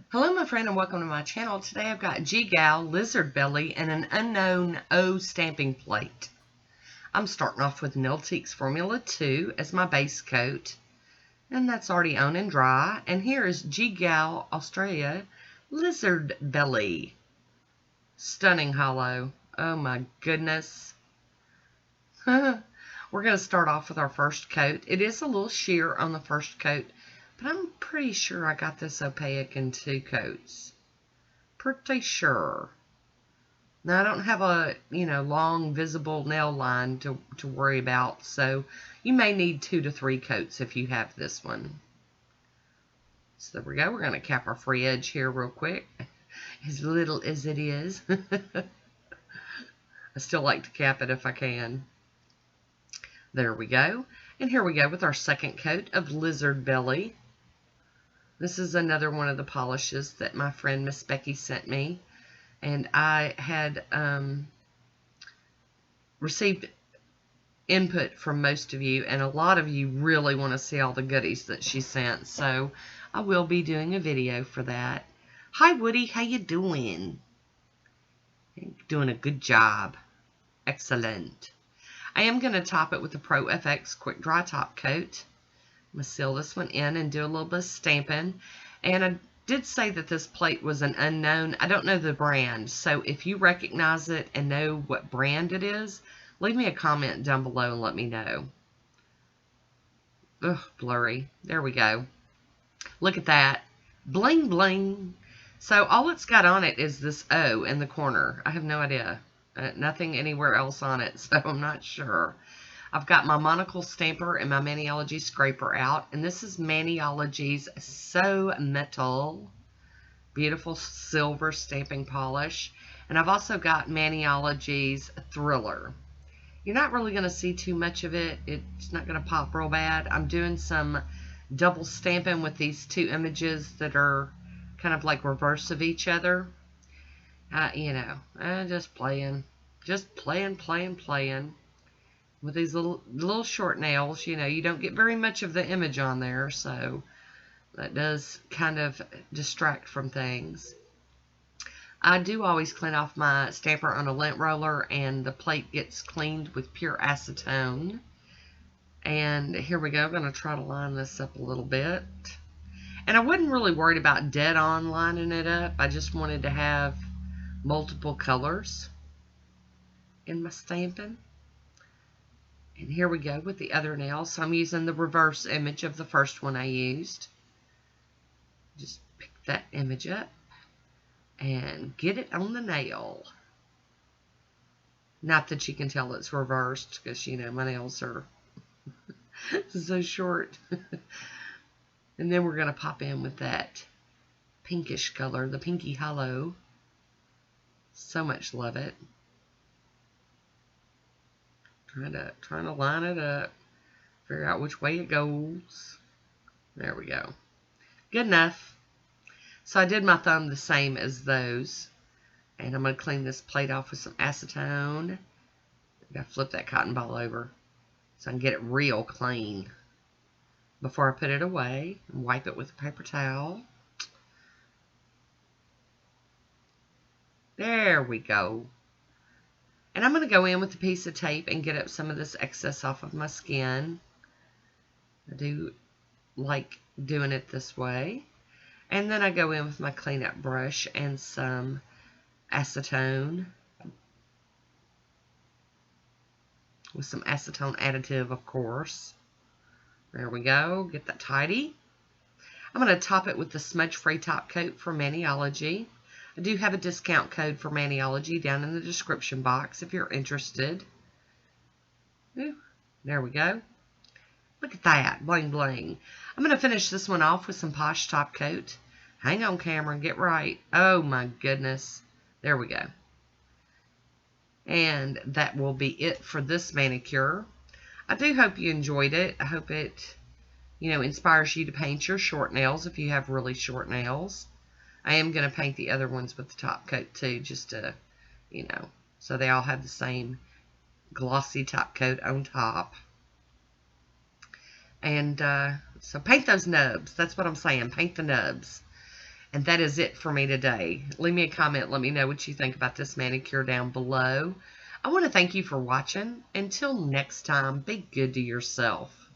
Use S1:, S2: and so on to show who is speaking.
S1: Hello my friend and welcome to my channel. Today I've got Ggal, Lizard Belly, and an unknown O stamping plate. I'm starting off with Nailtiques Formula 2 as my base coat. And that's already on and dry. And here is Ggal, Australia, Lizard Belly. Stunning hollow. Oh my goodness. We're going to start off with our first coat. It is a little sheer on the first coat. But I'm pretty sure I got this opaque in 2 coats. Pretty sure. Now I don't have a, long visible nail line to worry about. So you may need 2 to 3 coats if you have this one. So there we go. We're going to cap our free edge here real quick. As little as it is. I still like to cap it if I can. There we go. And here we go with our second coat of Lizard Belly. This is another one of the polishes that my friend Miss Becky sent me. And I had received input from most of you. And a lot of you really want to see all the goodies that she sent. So I will be doing a video for that. Hi Woody, how you doing? You're doing a good job. Excellent. I am going to top it with the Pro FX Quick Dry Top Coat. I'm going to seal this one in and do a little bit of stamping. And I did say that this plate was an unknown. I don't know the brand. So if you recognize it and know what brand it is, leave me a comment down below and let me know. Ugh, blurry. There we go. Look at that. Bling, bling. So all it's got on it is this O in the corner. I have no idea. Nothing anywhere else on it, so I'm not sure. I've got my Monocle stamper and my Maniology scraper out. And this is Maniology's So Metal. Beautiful silver stamping polish. And I've also got Maniology's Thriller. You're not really going to see too much of it. It's not going to pop real bad. I'm doing some double stamping with these 2 images that are kind of like reverse of each other. Just playing. Just playing. With these little short nails, you don't get very much of the image on there, so that does kind of distract from things. I do always clean off my stamper on a lint roller, and the plate gets cleaned with pure acetone. And here we go. I'm going to try to line this up a little bit. And I wasn't really worried about dead on lining it up. I just wanted to have multiple colors in my stamping. And here we go with the other nail. So I'm using the reverse image of the first one I used. Just pick that image up and get it on the nail. Not that you can tell it's reversed because, my nails are so short. And then we're going to pop in with that pinkish color, the pinky hollow. So much love it. Trying to line it up. Figure out which way it goes. There we go. Good enough. So I did my thumb the same as those. And I'm going to clean this plate off with some acetone. I've got to flip that cotton ball over so I can get it real clean before I put it away and wipe it with a paper towel. There we go. And I'm going to go in with a piece of tape and get up some of this excess off of my skin. I do like doing it this way. And then I go in with my cleanup brush and some acetone. With some acetone additive, of course. There we go. Get that tidy. I'm going to top it with the smudge-free top coat for Maniology. I do have a discount code for Maniology down in the description box if you're interested. Ooh, there we go. Look at that. Bling, bling. I'm going to finish this one off with some Poshe top coat. Hang on, camera. Get right. Oh, my goodness. There we go. And that will be it for this manicure. I do hope you enjoyed it. I hope it, inspires you to paint your short nails if you have really short nails. I am going to paint the other ones with the top coat too, just to, so they all have the same glossy top coat on top. And so paint those nubs. That's what I'm saying. Paint the nubs. And that is it for me today. Leave me a comment. Let me know what you think about this manicure down below. I want to thank you for watching. Until next time, be good to yourself.